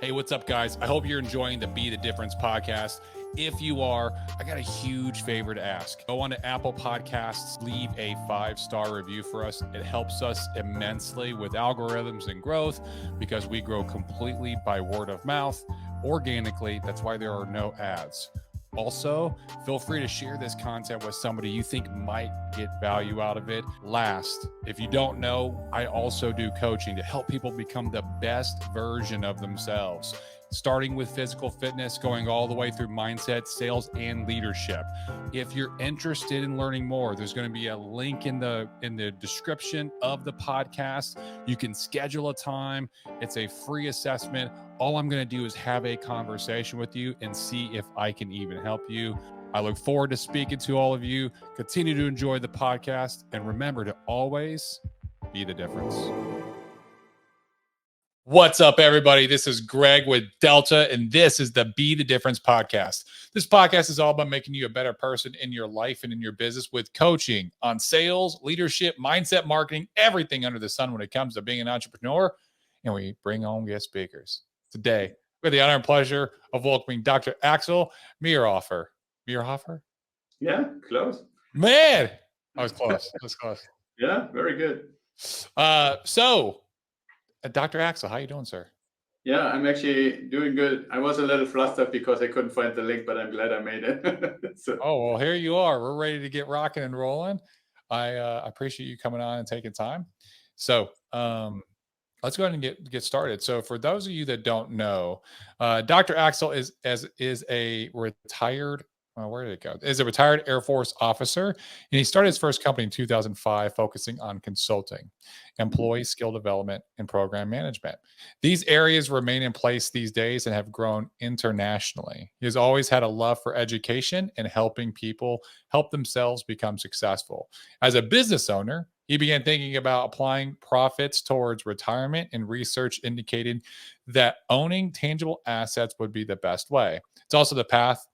Hey, what's up, guys? I hope you're enjoying the Be the Difference podcast. If you are, I got a huge favor to ask. Go on to Apple Podcasts, leave a 5-star review for us. It helps us immensely with algorithms and growth because we grow completely by word of mouth, organically. That's why there are no ads. Also, feel free to share this content with somebody you think might get value out of it. Last, if you don't know, I also do coaching to help people become the best version of themselves, starting with physical fitness, going all the way through mindset, sales, and leadership. If you're interested in learning more, there's going to be a link in the description of the podcast. You can schedule a time. It's a free assessment. All I'm going to do is have a conversation with you and see if I can even help you. I look forward to speaking to all of you. Continue to enjoy the podcast, and remember to always be the difference. What's up, everybody? This is Greg with Delta, and this is the Be the Difference podcast. This podcast is all about making you a better person in your life and in your business with coaching on sales, leadership, mindset, marketing, everything under the sun when it comes to being an entrepreneur. And we bring on guest speakers. Today, we have the honor and pleasure of welcoming Dr. Axel Meierhoefer. Meierhoefer? Yeah, close. Man, I was close. That's close. Yeah, very good. Dr. Axel, how you doing, sir? Yeah, I'm actually doing good. I was a little flustered because I couldn't find the link, but I'm glad I made it. Oh, well, here you are. We're ready to get rocking and rolling. I appreciate you coming on and taking time. So let's go ahead and get started. So for those of you that don't know, Dr. Axel is a retired where did it go? Is a retired Air Force officer, and he started his first company in 2005, focusing on consulting, employee skill development, and program management. These areas remain in place these days and have grown internationally. He has always had a love for education and helping people help themselves become successful. As a business owner, he began thinking about applying profits towards retirement, and research indicated that owning tangible assets would be the best way. It's also the path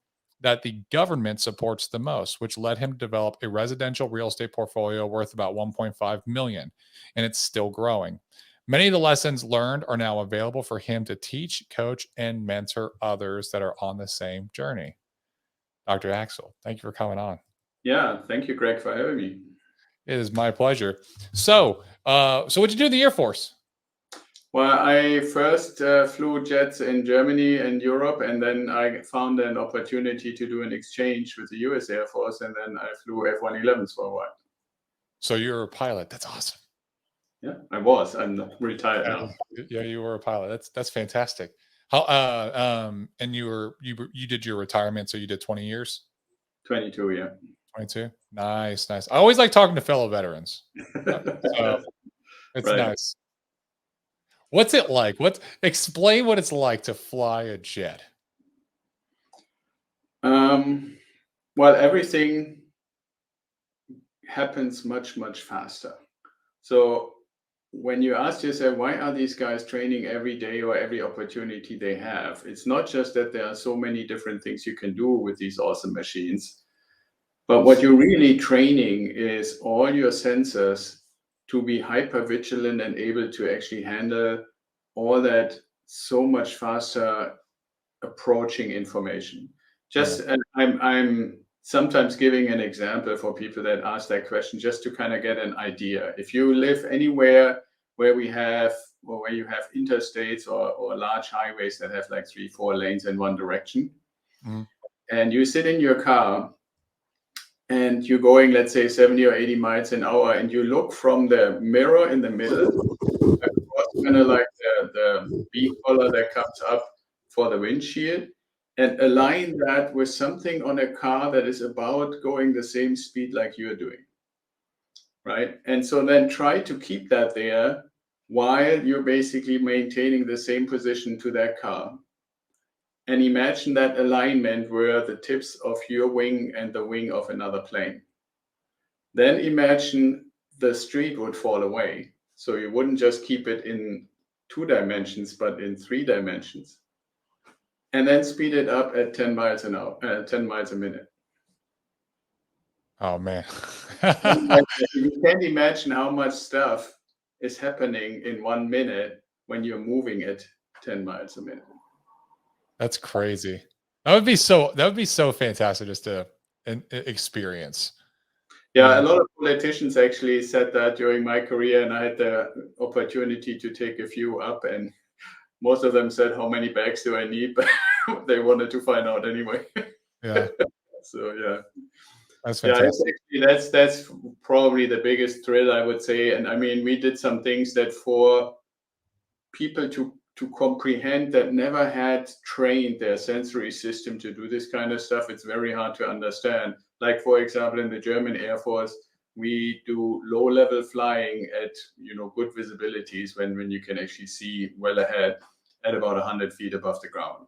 that the government supports the most, which led him to develop a residential real estate portfolio worth about 1.5 million, and it's still growing. Many of the lessons learned are now available for him to teach, coach, and mentor others that are on the same journey. Dr. Axel, thank you for coming on. Yeah, thank you, Greg, for having me. It is my pleasure. So what'd you do in the Air Force? Well, I first flew jets in Germany and Europe, and then I found an opportunity to do an exchange with the US Air Force, and then I flew F-111s for a while. So you're a pilot. That's awesome. Yeah, I was. I'm retired now. Yeah, you were a pilot. That's fantastic. How and you did your retirement, so you did 20 years? 22, yeah. 22. Nice. I always like talking to fellow veterans. So it's Right. Nice. What's it like? Explain what it's like to fly a jet. Well, everything happens much, much faster. So when you ask yourself, why are these guys training every day or every opportunity they have? It's not just that there are so many different things you can do with these awesome machines, but what you're really training is all your sensors to be hyper vigilant and able to actually handle all that so much faster approaching information. I'm sometimes giving an example for people that ask that question just to kind of get an idea. If you live anywhere where you have interstates or large highways that have like 3-4 lanes in one direction, and you sit in your car and you're going, let's say 70 or 80 miles an hour, and you look from the mirror in the middle, across kind of like the beam collar that comes up for the windshield, and align that with something on a car that is about going the same speed like you're doing, right? And so then try to keep that there while you're basically maintaining the same position to that car. And imagine that alignment were the tips of your wing and the wing of another plane. Then imagine the street would fall away. So you wouldn't just keep it in 2 dimensions, but in 3 dimensions. And then speed it up at 10 miles an hour, 10 miles a minute. Oh, man. You can't imagine how much stuff is happening in 1 minute when you're moving at 10 miles a minute. That's crazy. That would be so fantastic just to experience. You Yeah, a know? lot of politicians actually said that during my career, and I had the opportunity to take a few up, and most of them said, "How many bags do I need?" But they wanted to find out anyway. Yeah, So yeah, that's yeah, it's fantastic. actually that's probably the biggest thrill, I would say. And I mean, we did some things that for people to comprehend that never had trained their sensory system to do this kind of stuff, it's very hard to understand. Like for example, in the German Air Force, we do low level flying at good visibilities when you can actually see well ahead at about 100 feet above the ground.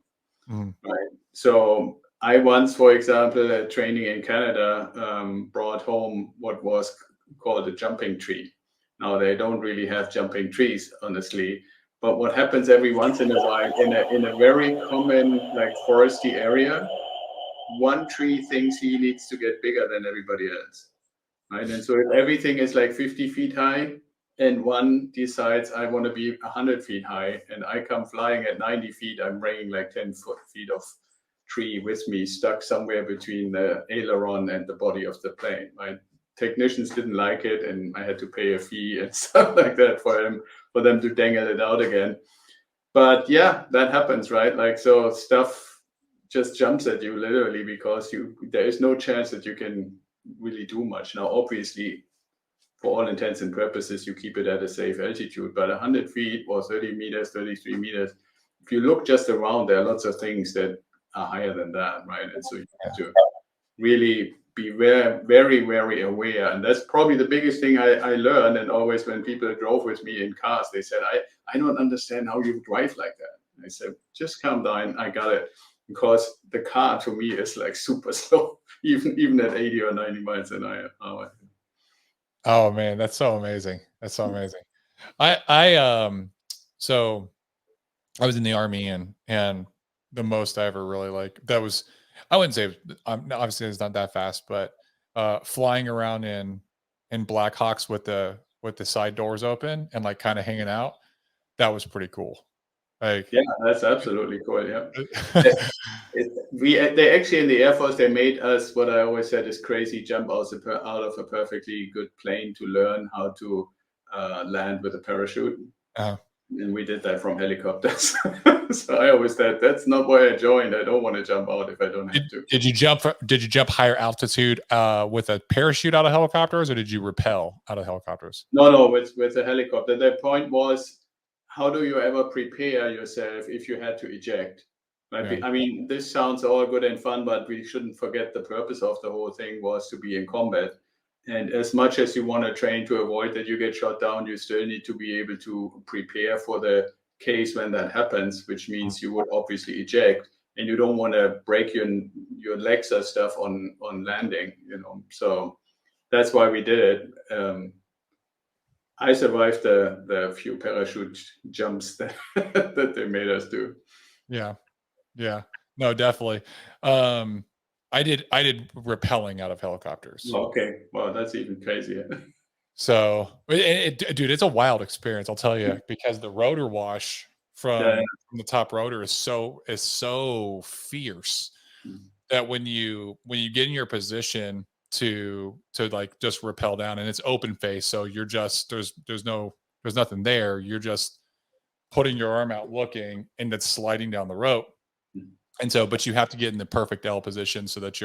Mhm. Right. So I once, for example, at training in Canada, brought home what was called a jumping tree. Now they don't really have jumping trees, honestly. But what happens every once in a while in a very common like foresty area, one tree thinks he needs to get bigger than everybody else, right? And so if everything is like 50 feet high, and one decides I want to be 100 feet high, and I come flying at 90 feet, I'm bringing like 10 feet of tree with me, stuck somewhere between the aileron and the body of the plane. My technicians didn't like it, and I had to pay a fee and stuff like that for them to dangle it out again. But yeah, that happens, right? Like so, stuff just jumps at you literally because there is no chance that you can really do much. Now, obviously, for all intents and purposes, you keep it at a safe altitude. But 100 feet or 30 meters, 33 meters, if you look just around, there are lots of things that are higher than that, right? And so you have to really be very, very, very aware. And that's probably the biggest thing I learned. And always when people drove with me in cars, they said, I don't understand how you drive like that. And I said, just calm down, I got it. Because the car to me is like super slow, even at 80 or 90 miles an hour. Oh man, that's so amazing. That's so amazing. I so I was in the army and the most I ever really like that was I wouldn't say obviously it's not that fast, but flying around in Black Hawks with the side doors open and like kind of hanging out, that was pretty cool. Like Yeah, that's absolutely cool. Yeah. They actually in the Air Force they made us what I always said is crazy jump out of a perfectly good plane to learn how to land with a parachute, uh, and we did that from helicopters. So I always said that's not why I joined. I don't want to jump out if I don't have to. did you jump higher altitude with a parachute out of helicopters or did you rappel out of helicopters? No, no, with a helicopter. The point was, how do you ever prepare yourself if you had to eject? Right? Yeah. I mean, this sounds all good and fun, but we shouldn't forget the purpose of the whole thing was to be in combat. And as much as you want to train to avoid that you get shot down, you still need to be able to prepare for the case when that happens, which means you would obviously eject, and you don't want to break your legs or stuff on landing. So that's why we did it. I survived the few parachute jumps that, that they made us do. Yeah. Yeah. No, definitely. Um, I did rappelling out of helicopters. Okay, well, that's even crazier. So, dude, it's a wild experience, I'll tell you, because the rotor wash Yeah, from the top rotor is so fierce that when you get in your position to like just rappel down and it's open face, so you're just there's nothing there. You're just putting your arm out looking and it's sliding down the rope. And so, but you have to get in the perfect L position so that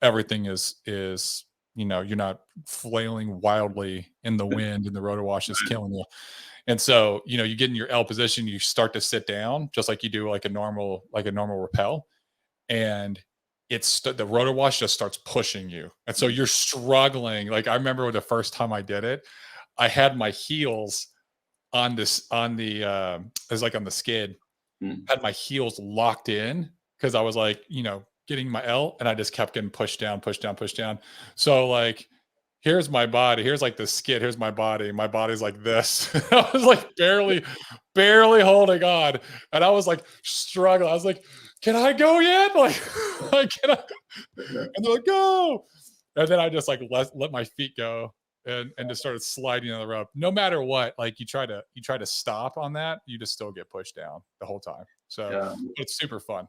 everything is you're not flailing wildly in the wind and the rotor wash is killing you. And so, you get in your L position, you start to sit down just like you do like a normal rappel, and the rotor wash just starts pushing you. And so you're struggling. Like I remember the first time I did it, I had my heels on the is like on the skid, Mm. had my heels locked in because I was like, getting my L and I just kept getting pushed down, pushed down, pushed down. So like here's my body, here's like the skid, here's my body. My body's like this. I was like barely holding on. And I was like struggling. I was like, can I go yet? Like can I? And they're like, go. And then I just like let my feet go and just started sliding on the rope. No matter what, like you try to stop on that, you just still get pushed down the whole time. So Yeah. it's super fun.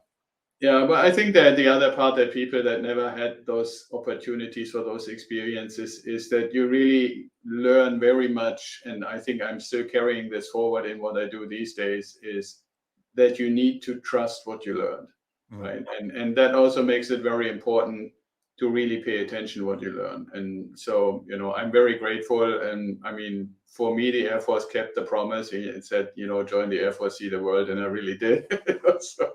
Yeah, but I think that the other part that people that never had those opportunities or those experiences is that you really learn very much. And I think I'm still carrying this forward in what I do these days is that you need to trust what you learned, Mm. right? And that also makes it very important to really pay attention to what you learn. And so, I'm very grateful. And I mean, for me, the Air Force kept the promise. It said, join the Air Force, see the world, and I really did. So,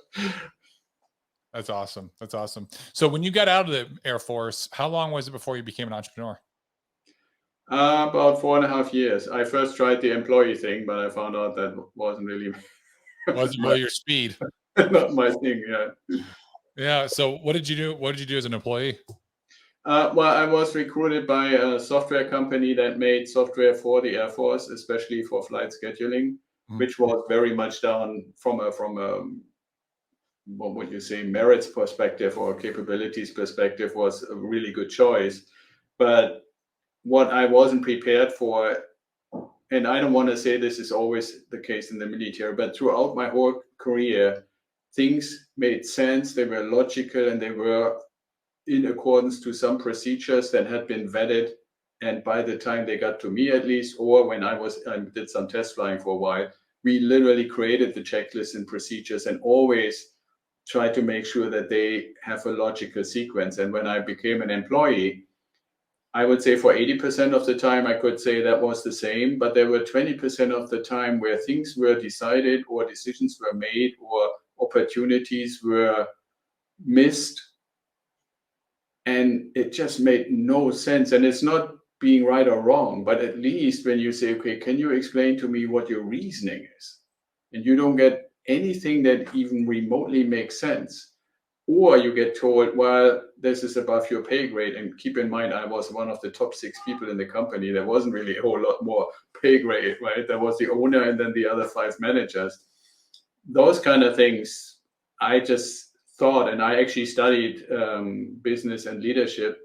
That's awesome. That's awesome. So when you got out of the Air Force, how long was it before you became an entrepreneur? About 4.5 years. I first tried the employee thing, but I found out that wasn't really Wasn't my, really your speed. not my thing. Yeah. Yeah. So what did you do? What did you do as an employee? Well, I was recruited by a software company that made software for the Air Force, especially for flight scheduling, Mm. which was very much down from a what would you say, merits perspective or capabilities perspective, was a really good choice. But what I wasn't prepared for, and I don't want to say this is always the case in the military, but throughout my whole career, things made sense, they were logical, and they were in accordance to some procedures that had been vetted. And by the time they got to me, at least, or when I did some test flying for a while, we literally created the checklists and procedures and always try to make sure that they have a logical sequence. And when I became an employee, I would say for 80% of the time, I could say that was the same, but there were 20% of the time where things were decided or decisions were made or opportunities were missed. And it just made no sense. And it's not being right or wrong, but at least when you say, okay, can you explain to me what your reasoning is? And you don't get anything that even remotely makes sense. Or you get told, well, this is above your pay grade. And keep in mind, I was one of the top 6 people in the company. There wasn't really a whole lot more pay grade, right? There was the owner and then the other 5 managers. Those kind of things, I just thought, and I actually studied business and leadership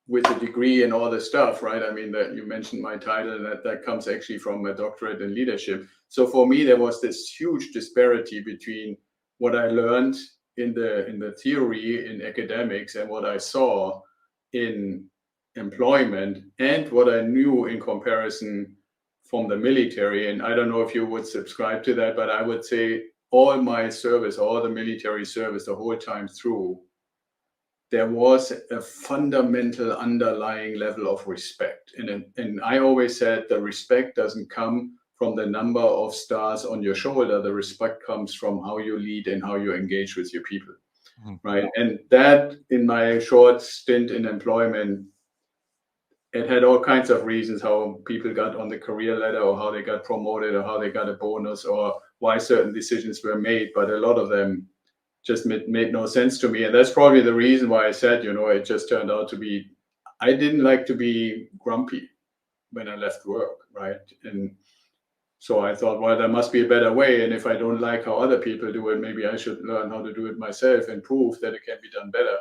with a degree and all this stuff, right? I mean, that you mentioned my title, that comes actually from a doctorate in leadership. So for me, there was this huge disparity between what I learned in the theory in academics and what I saw in employment and what I knew in comparison from the military. And I don't know if you would subscribe to that, but I would say all my service, all the military service, the whole time through, there was a fundamental underlying level of respect. And I always said the respect doesn't come from the number of stars on your shoulder. The respect comes from how you lead and how you engage with your people. Mhm. Right. And that, in my short stint in employment, it had all kinds of reasons how people got on the career ladder or how they got promoted or how they got a bonus or why certain decisions were made. But a lot of them just made no sense to me. And that's probably the reason why I said, it just turned out to be, I didn't like to be grumpy when I left work, right? And so I thought, well, there must be a better way. And if I don't like how other people do it, maybe I should learn how to do it myself and prove that it can be done better.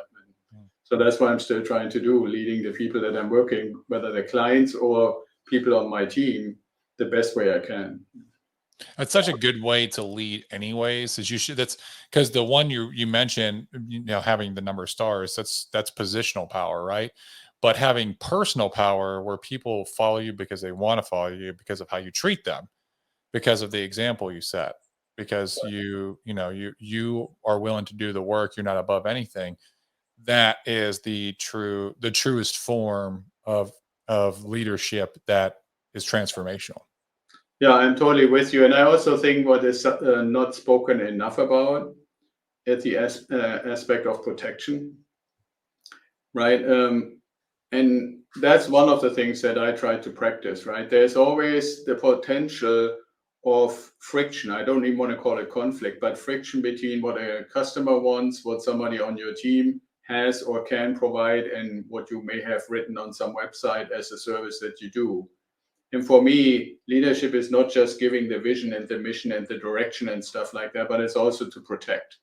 And so that's what I'm still trying to do, leading the people that I'm working, whether they're clients or people on my team, the best way I can. That's such a good way to lead anyways, is you should that's because the one you mentioned, having the number of stars, that's positional power, right? But having personal power where people follow you because they want to follow you because of how you treat them, because of the example you set, because you are willing to do the work, you're not above anything. That is the truest form of leadership that is transformational. Yeah, I'm totally with you. And I also think what is not spoken enough about is the aspect of protection, right? And that's one of the things that I try to practice, right? There's always the potential of friction. I don't even want to call it conflict, but friction between what a customer wants, what somebody on your team has or can provide, and what you may have written on some website as a service that you do. And for me, leadership is not just giving the vision and the mission and the direction and stuff like that, but it's also to protect,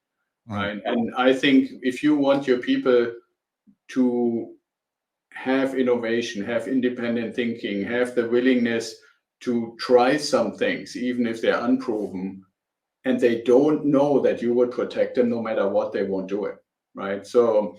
Mm. right? And I think if you want your people to have innovation, have independent thinking, have the willingness to try some things, even if they're unproven, and they don't know that you would protect them no matter what, they won't do it, right? So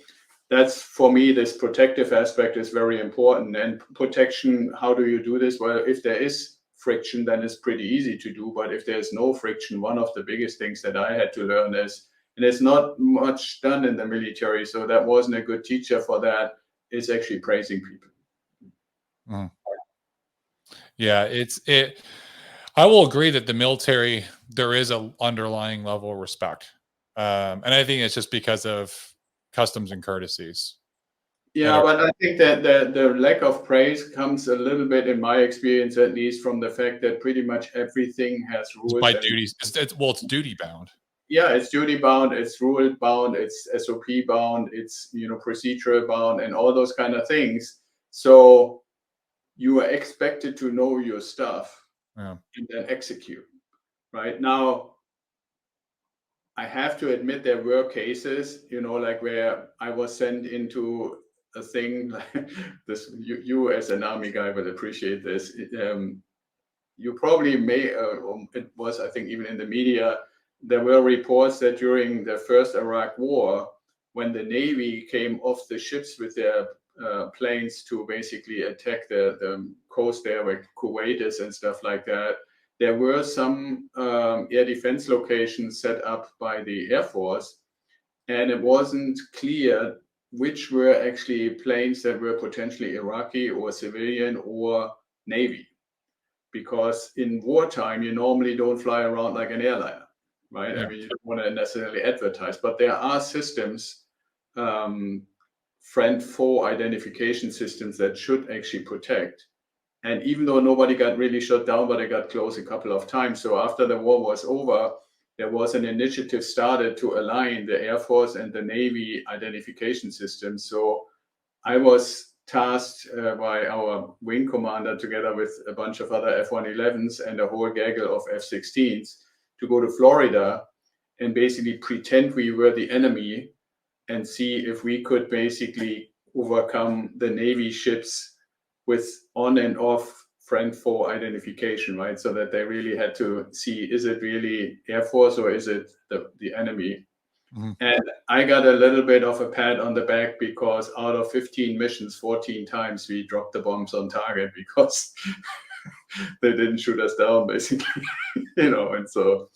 that's, for me, this protective aspect is very important. And protection, how do you do this? Well, if there is friction, then it's pretty easy to do. But if there's no friction, one of the biggest things that I had to learn is, and it's not much done in the military, so that wasn't a good teacher for that, is actually praising people. Mm. Yeah, I will agree that the military, there is a underlying level of respect. And I think it's just because of customs and courtesies that Yeah, are but I think that the lack of praise comes a little bit, in my experience at least, from the fact that pretty much everything has rules by and duties. It's duty bound. yeah, it's duty bound, it's rule bound, it's SOP bound, it's procedural bound, and all those kind of things. So you are expected to know your stuff Yeah. and then execute. Right now, I have to admit there were cases, like where I was sent into a thing like this. You as an army guy will appreciate this. You probably may, it was, I think, even in the media, there were reports that during the first Iraq War, when the Navy came off the ships with their planes to basically attack the coast there where Kuwait is and stuff like that, there were some air defense locations set up by the Air Force, and it wasn't clear which were actually planes that were potentially Iraqi or civilian or Navy. Because in wartime, you normally don't fly around like an airliner, right? Yeah. I mean, you don't want to necessarily advertise, but there are systems, friend-foe identification systems that should actually protect. And even though nobody got really shot down, but they got close a couple of times. So after the war was over, there was an initiative started to align the Air Force and the Navy identification systems. So I was tasked by our wing commander, together with a bunch of other F-111s and a whole gaggle of F-16s, to go to Florida and basically pretend we were the enemy and see if we could basically overcome the Navy ships with on and off friend-foe identification, right? So that they really had to see, is it really Air Force or is it the enemy? Mm-hmm. And I got a little bit of a pat on the back, because out of 15 missions, 14 times we dropped the bombs on target because they didn't shoot us down, basically. And so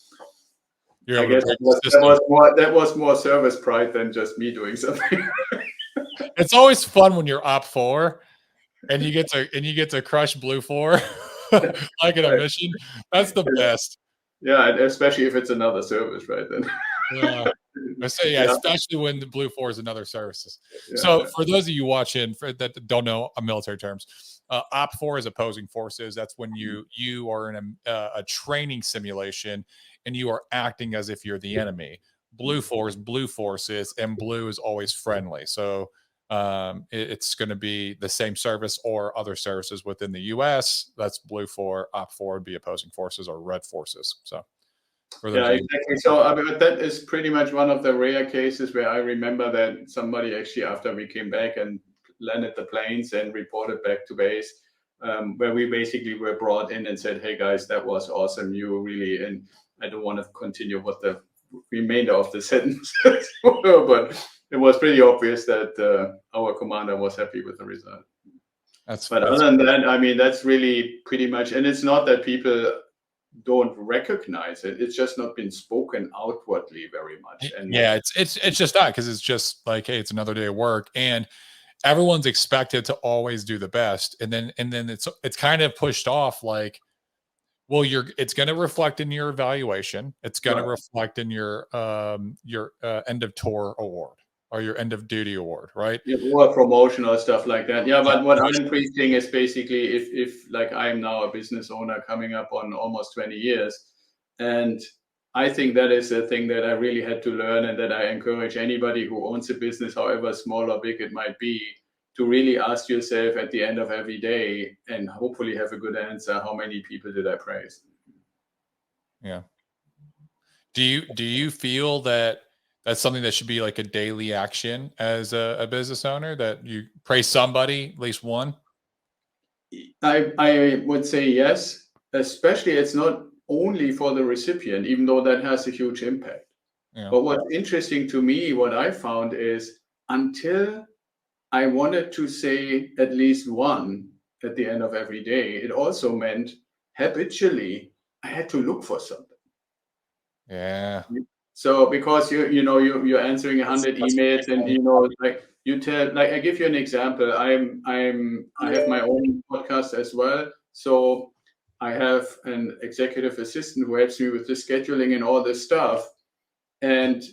You're I able to guess break the system. that was more service pride than just me doing something. It's always fun when you're op 4 and you get to crush blue 4 like in a mission. That's the best. Yeah, and especially if it's another service, right? Then Yeah. I say, yeah, yeah, especially when the blue 4 is another services. yeah, So for those of you watching that don't know military terms, op 4 is opposing forces. That's when you are in a training simulation and you are acting as if you're the enemy. Blue 4 is blue forces, and blue is always friendly. So it's going to be the same service or other services within the U.S. That's blue 4. Op 4 would be opposing forces or red forces. So for those yeah, of you, exactly. So I mean, that is pretty much one of the rare cases where I remember that somebody actually, after we came back and landed the planes and reported back to base, where we basically were brought in and said, "Hey guys, that was awesome. You really," and I don't want to continue what the remainder of the sentence were, but it was pretty obvious that our commander was happy with the result. But other than that, I mean, that's really pretty much, and it's not that people don't recognize it, it's just not been spoken outwardly very much. And yeah, it's just that, because it's just like, hey, it's another day of work, and everyone's expected to always do the best, and then it's kind of pushed off like, well, it's going to reflect in your evaluation, it's going to right. reflect in your end of tour award or your end of duty award, right? Yeah, or promotional stuff like that. Yeah, Yeah, but what I'm preaching is basically, if like I'm now a business owner coming up on almost 20 years, and I think that is a thing that I really had to learn, and that I encourage anybody who owns a business, however small or big it might be, to really ask yourself at the end of every day, and hopefully have a good answer, how many people did I praise? yeah. Do you feel that that's something that should be like a daily action as a business owner, that you praise somebody, at least one? I would say yes, especially it's not only for the recipient, even though that has a huge impact. Yeah. But what's interesting to me, what I found is until I wanted to say at least one at the end of every day, it also meant habitually I had to look for something. Yeah. So because you're answering That's 100 that's emails, and funny. like you tell, like I give you an example. I have my own podcast as well. So I have an executive assistant who helps me with the scheduling and all this stuff. And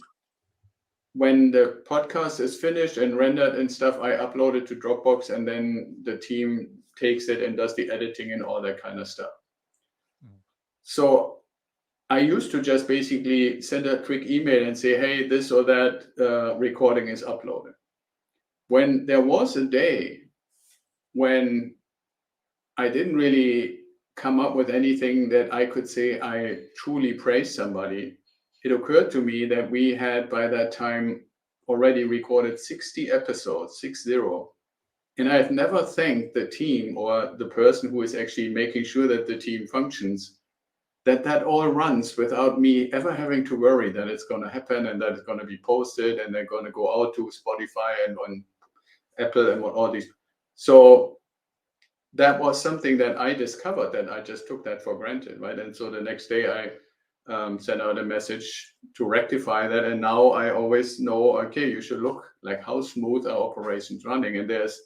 when the podcast is finished and rendered and stuff, I upload it to Dropbox, and then the team takes it and does the editing and all that kind of stuff. Mm. So I used to just basically send a quick email and say, hey, this or that recording is uploaded. When there was a day when I didn't really come up with anything that I could say I truly praised somebody, it occurred to me that we had by that time already recorded 60 episodes, 60. And I've never thanked the team or the person who is actually making sure that the team functions, that all runs without me ever having to worry that it's going to happen and that it's going to be posted and they're going to go out to Spotify and on Apple and all these. So that was something that I discovered, that I just took that for granted, right? And so the next day I sent out a message to rectify that, and now I always know, okay, you should look like how smooth our operations running, and there's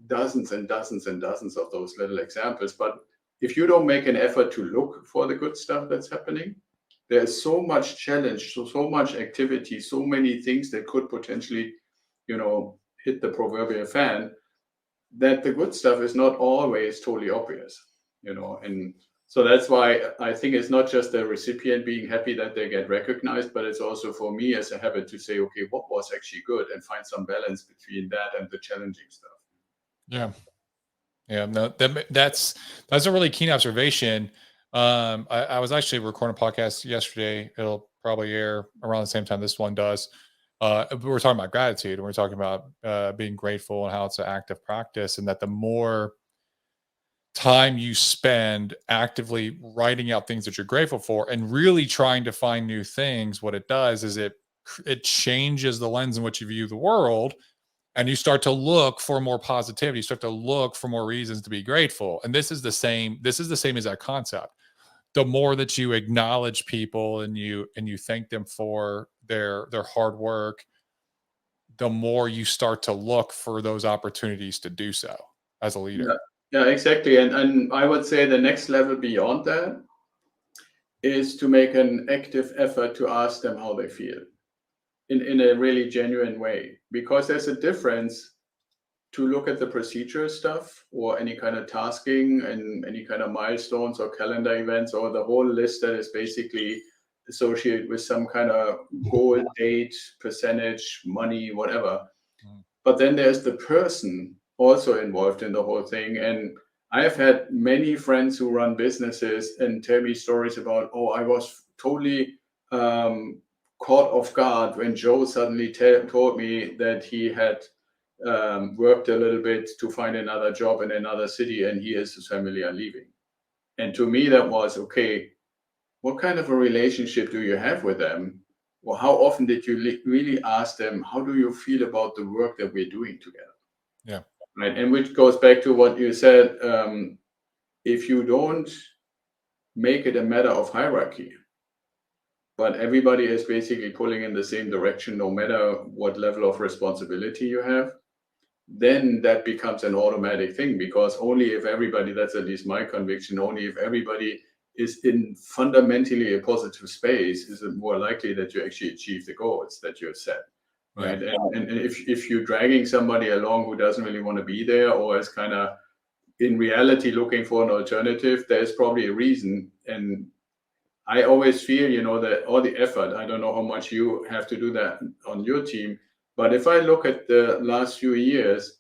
dozens and dozens and dozens of those little examples. But if you don't make an effort to look for the good stuff that's happening, there's so much challenge, so much activity, so many things that could potentially, hit the proverbial fan, that the good stuff is not always totally obvious. And so that's why I think it's not just the recipient being happy that they get recognized, but it's also for me as a habit to say, okay, what was actually good, and find some balance between that and the challenging stuff. Yeah. Yeah. No, that's a really keen observation. I was actually recording a podcast yesterday. It'll probably air around the same time this one does. We were talking about gratitude, and we are talking about being grateful and how it's an active practice, and that the more time you spend actively writing out things that you're grateful for and really trying to find new things, what it does is it changes the lens in which you view the world, and you start to look for more positivity. You start to look for more reasons to be grateful. And this is the same as that concept. The more that you acknowledge people and you thank them for their hard work, the more you start to look for those opportunities to do so as a Yeah, leader. yeah, exactly. And I would say the next level beyond that is to make an active effort to ask them how they feel in a really genuine way, because there's a difference to look at the procedure stuff or any kind of tasking and any kind of milestones or calendar events or the whole list that is basically associated with some kind of goal, date, percentage, money, whatever. Mm. But then there's the person also involved in the whole thing. And I have had many friends who run businesses and tell me stories about, oh, I was totally caught off guard when Joe suddenly told me that he had worked a little bit to find another job in another city, and he and his family are leaving. And to me, that was okay. What kind of a relationship do you have with them? Well, how often did you really ask them, how do you feel about the work that we're doing together? Yeah. Right. And which goes back to what you said. If you don't make it a matter of hierarchy, but everybody is basically pulling in the same direction, no matter what level of responsibility you have, then that becomes an automatic thing, because only if everybody, that's at least my conviction, only if everybody is in fundamentally a positive space is it more likely that you actually achieve the goals that you've set. Yeah. Right. And if you're dragging somebody along who doesn't really want to be there or is kind of in reality looking for an alternative, there's probably a reason. And I always feel, that all the effort, I don't know how much you have to do that on your team, but if I look at the last few years,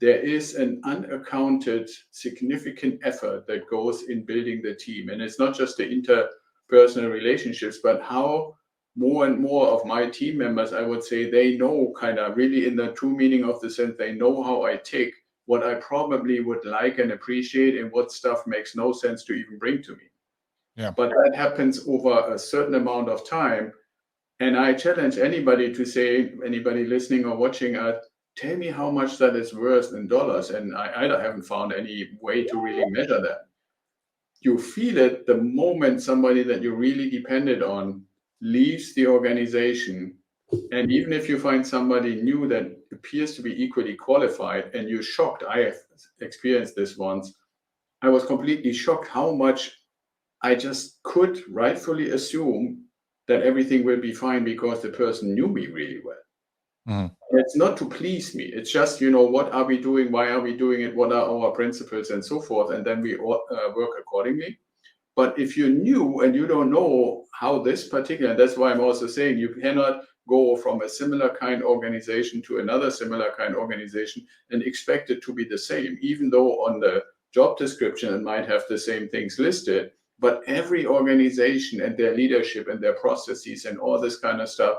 there is an unaccounted significant effort that goes in building the team. And it's not just the interpersonal relationships, but how more and more of my team members, I would say, they know, kind of really in the true meaning of the sense, they know how I tick, what I probably would like and appreciate, and what stuff makes no sense to even bring to me. Yeah. but that happens over a certain amount of time. And I challenge anybody to say, anybody listening or watching, tell me how much that is worth in dollars. And I haven't found any way to really measure that. You feel it the moment somebody that you really depended on leaves the organization. And even if you find somebody new that appears to be equally qualified and you're shocked, I have experienced this once. I was completely shocked how much I just could rightfully assume that everything will be fine because the person knew me really well. Mhm. It's not to please me. It's just, what are we doing? Why are we doing it? What are our principles and so forth? And then we work accordingly. But if you're new and you don't know how this particular, that's why I'm also saying you cannot go from a similar kind organization to another similar kind organization and expect it to be the same, even though on the job description it might have the same things listed. But every organization and their leadership and their processes and all this kind of stuff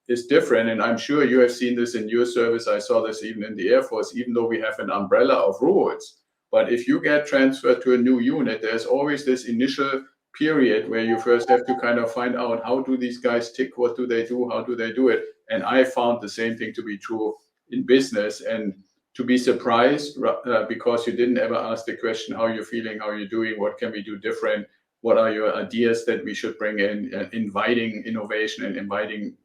is different. And I'm sure you have seen this in your service. I saw this even in the Air Force, even though we have an umbrella of rules. But if you get transferred to a new unit, there's always this initial period where you first have to kind of find out, how do these guys tick? What do they do? How do they do it? And I found the same thing to be true in business. And to be surprised because you didn't ever ask the question, how you're feeling, how you're doing, what can we do different? What are your ideas that we should bring in? Inviting innovation and inviting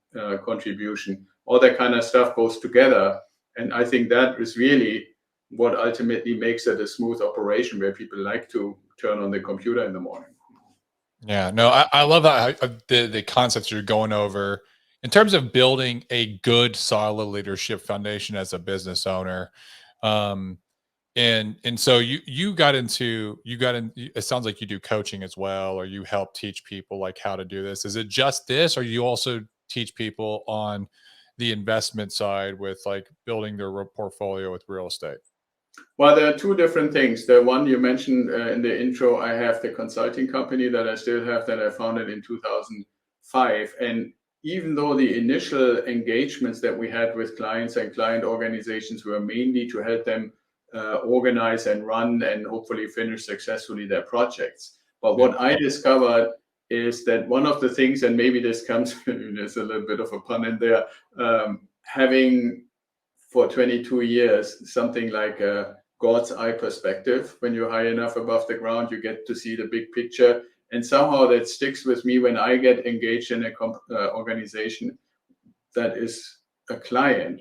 contribution. All that kind of stuff goes together. And I think that is really what ultimately makes it a smooth operation where people like to turn on the computer in the morning. Yeah, no, I love that the concepts you're going over in terms of building a good, solid leadership foundation as a business owner. Um, and so you got in. It sounds like you do coaching as well, or you help teach people like how to do this. Is it just this, or you also teach people on the investment side with like building their portfolio with real estate? Well, there are two different things. The one you mentioned in the intro, I have the consulting company that I still have that I founded in 2005. And even though the initial engagements that we had with clients and client organizations were mainly to help them organize and run and hopefully finish successfully their projects. But Yeah, what I discovered is that one of the things, and maybe this comes, there's a little bit of a pun in there, having for 22 years something like a God's eye perspective. When you're high enough above the ground, you get to see the big picture. And somehow that sticks with me when I get engaged in a organization that is a client.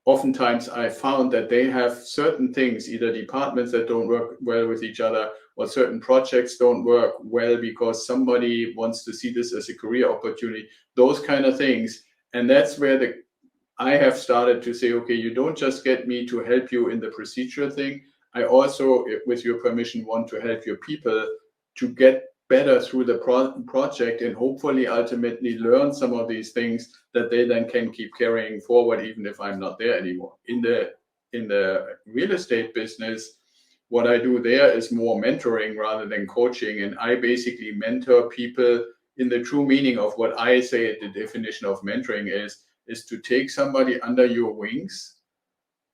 Oftentimes, I found that they have certain things, either departments that don't work well with each other, or certain projects don't work well because somebody wants to see this as a career opportunity, those kind of things. And that's where I have started to say, okay, you don't just get me to help you in the procedural thing. I also, with your permission, want to help your people to get better through the project and hopefully ultimately learn some of these things that they then can keep carrying forward, even if I'm not there anymore. In the real estate business, what I do there is more mentoring rather than coaching, and I basically mentor people in the true meaning of what I say the definition of mentoring is to take somebody under your wings,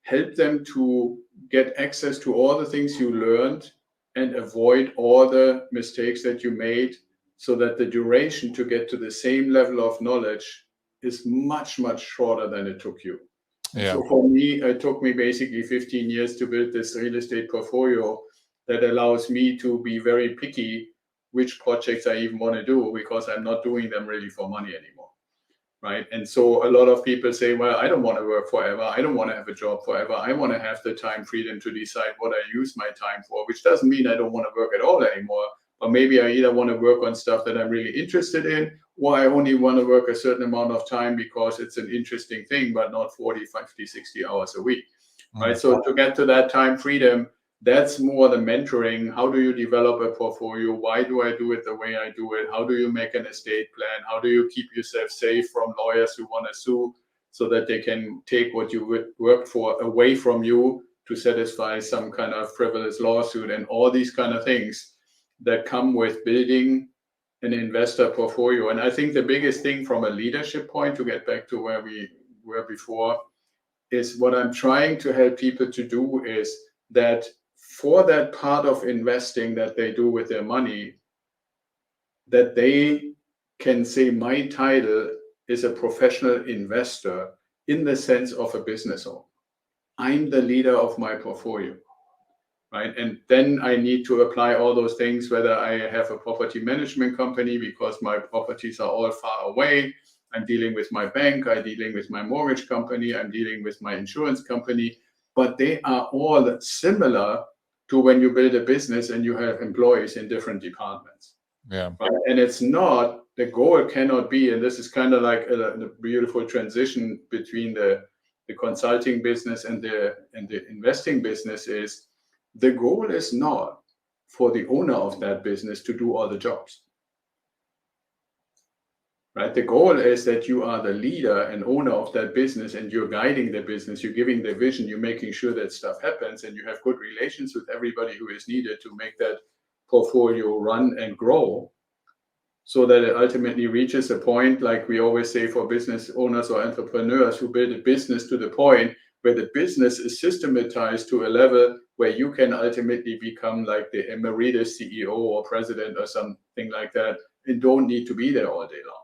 help them to get access to all the things you learned and avoid all the mistakes that you made so that the duration to get to the same level of knowledge is much, much shorter than it took you. And yeah, so for me, it took me basically 15 years to build this real estate portfolio that allows me to be very picky which projects I even want to do because I'm not doing them really for money anymore. Right. And so a lot of people say, well, I don't want to work forever. I don't want to have a job forever. I want to have the time freedom to decide what I use my time for, which doesn't mean I don't want to work at all anymore. Or maybe I either want to work on stuff that I'm really interested in, or I only want to work a certain amount of time because it's an interesting thing, but not 40, 50, 60 hours a week. Right. mm, So to get to that time freedom, that's more the mentoring. How do you develop a portfolio? Why do I do it the way I do it? How do you make an estate plan? How do you keep yourself safe from lawyers who want to sue so that they can take what you worked for away from you to satisfy some kind of frivolous lawsuit, and all these kind of things that come with building an investor portfolio. And I think the biggest thing from a leadership point, to get back to where we were before, is what I'm trying to help people to do is that for that part of investing that they do with their money, that they can say my title is a professional investor in the sense of a business owner. I'm the leader of my portfolio, right? And then I need to apply all those things, whether I have a property management company because my properties are all far away. I'm dealing with my bank, I'm dealing with my mortgage company, I'm dealing with my insurance company, but they are all similar to when you build a business and you have employees in different departments. Yeah. Right? And it's not, the goal cannot be, and this is kind of like a beautiful transition between the consulting business and the investing business is, the goal is not for the owner of that business to do all the jobs. Right? The goal is that you are the leader and owner of that business and you're guiding the business, you're giving the vision, you're making sure that stuff happens, and you have good relations with everybody who is needed to make that portfolio run and grow, so that it ultimately reaches a point, like we always say for business owners or entrepreneurs who build a business, to the point where the business is systematized to a level where you can ultimately become like the emeritus CEO or president or something like that, and don't need to be there all day long.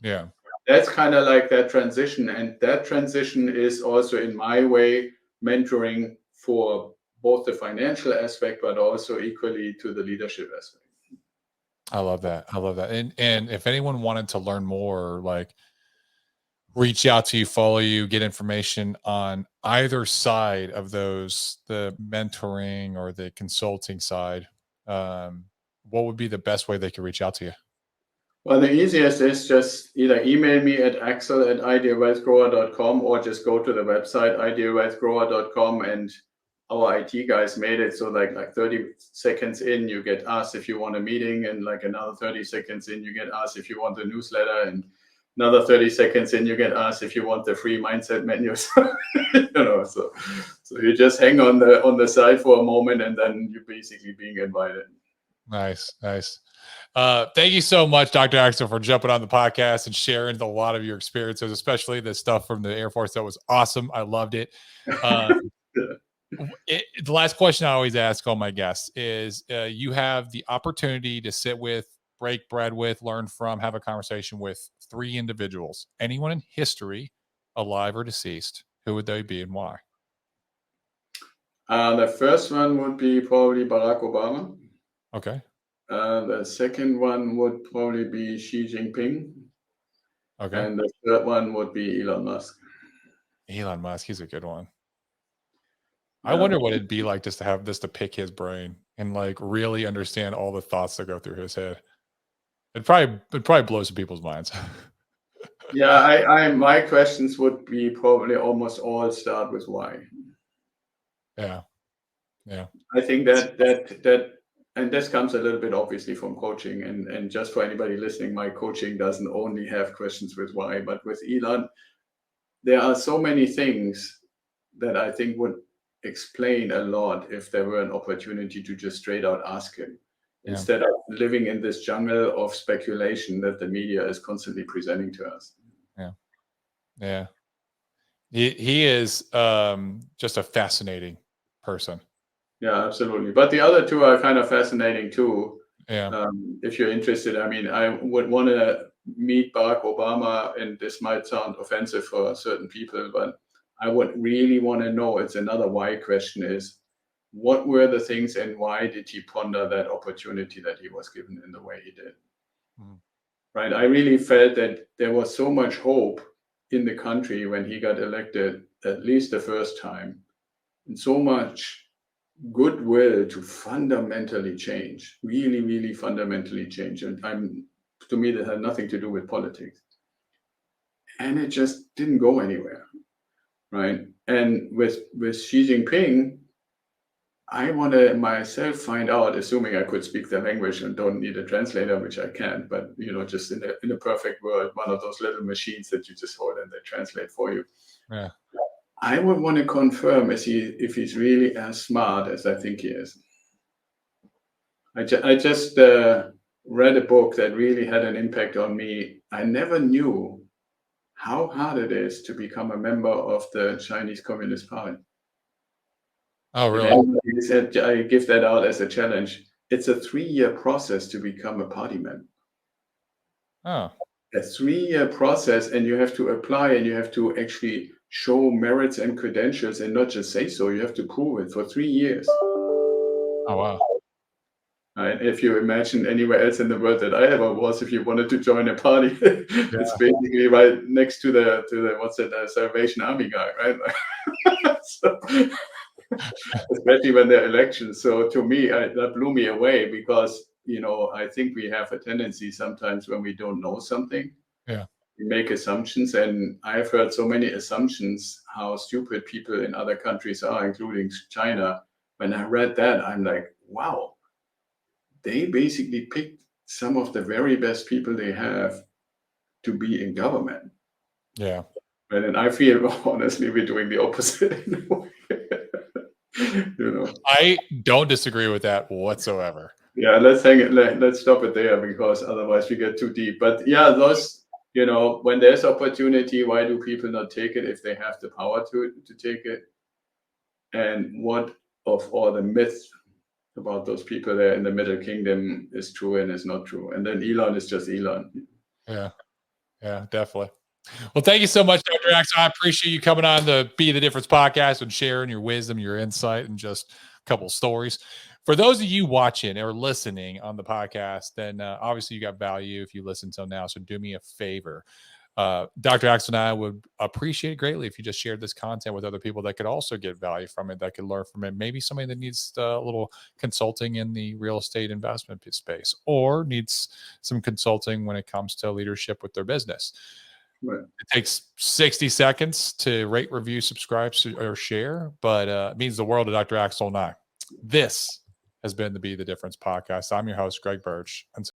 Yeah. That's kind of like that transition. And that transition is also, in my way, mentoring for both the financial aspect, but also equally to the leadership aspect. I love that. I love that. And if anyone wanted to learn more, like reach out to you, follow you, get information on either side of those, the mentoring or the consulting side, what would be the best way they could reach out to you? Well, the easiest is just either email me at axel@idealwealthgrower.com or just go to the website idealwealthgrower.com, and our IT guys made it so like 30 seconds in you get asked if you want a meeting, and like another 30 seconds in you get asked if you want a newsletter, and another 30 seconds in you get asked if you want the free mindset menu. So you just hang on the side for a moment, and then you're basically being invited. Nice, nice. Thank you so much, Dr. Axel, for jumping on the podcast and sharing a lot of your experiences, especially the stuff from the Air Force. That was awesome. I loved it. The last question I always ask all my guests is, you have the opportunity to sit with, break bread with, learn from, have a conversation with 3 individuals, anyone in history, alive or deceased. Who would they be and why? The first one would be probably Barack Obama. Okay. The second one would probably be Xi Jinping. Okay. And the third one would be Elon Musk. Elon Musk, he's a good one. I wonder what it'd be like just to have this, to pick his brain and like really understand all the thoughts that go through his head. It probably blows some people's minds. Yeah, I my questions would be probably almost all start with why. Yeah. Yeah. I think that and this comes a little bit obviously from coaching, and just for anybody listening, my coaching doesn't only have questions with why, but with Elon, there are so many things that I think would explain a lot if there were an opportunity to just straight out ask him, instead of living in this jungle of speculation that the media is constantly presenting to us. Yeah. Yeah. He is just a fascinating person. Yeah, absolutely. But the other two are kind of fascinating too. Yeah. If you're interested, I mean, I would want to meet Barack Obama, and this might sound offensive for certain people, but I would really want to know, it's another why question, is what were the things and why did he ponder that opportunity that he was given in the way he did? Mhm. Right? I really felt that there was so much hope in the country when he got elected, at least the first time, and so much goodwill to fundamentally change, really, really fundamentally change. And to me, that had nothing to do with politics. And it just didn't go anywhere, right? And with Xi Jinping, I want to myself find out, assuming I could speak the language and don't need a translator, which I can't, but just in a perfect world, one of those little machines that you just hold and they translate for you. Yeah. I would want to confirm if he's really as smart as I think he is. I just read a book that really had an impact on me. I never knew how hard it is to become a member of the Chinese Communist Party. Oh, really? He said, I give that out as a challenge. It's a 3-year process to become a party member. Oh, A 3-year process, and you have to apply, and you have to actually show merits and credentials, and not just say so. You have to prove it for 3 years. oh wow. Right? If you imagine anywhere else in the world that I ever was, if you wanted to join a party, Yeah, it's basically right next to the what's it, Salvation Army guy, right? So, especially when there are elections. So to me, that blew me away because I think we have a tendency sometimes when we don't know something, yeah, we make assumptions, and I've heard so many assumptions how stupid people in other countries are, including China. When I read that, I'm like, wow, they basically picked some of the very best people they have to be in government. yeah. Right? And I feel, honestly, we're doing the opposite in a way. you know. I don't disagree with that whatsoever. Yeah, let's hang it. Let's stop it there because otherwise we get too deep. But yeah, those, when there's opportunity, why do people not take it if they have the power to take it? And what of all the myths about those people there in the Middle Kingdom is true and is not true? And then Elon is just Elon. Yeah, yeah, definitely. Well, thank you so much, Dr. Axel. I appreciate you coming on the Be the Difference podcast and sharing your wisdom, your insight, and just a couple stories. For those of you watching or listening on the podcast, then obviously you got value if you listen till now. So do me a favor. Dr. Axel and I would appreciate it greatly if you just shared this content with other people that could also get value from it, that could learn from it. Maybe somebody that needs a little consulting in the real estate investment space or needs some consulting when it comes to leadership with their business. Right. It takes 60 seconds to rate, review, subscribe, or share, but it means the world to Dr. Axel and I. This has been the Be the Difference podcast. I'm your host, Greg Birch. Until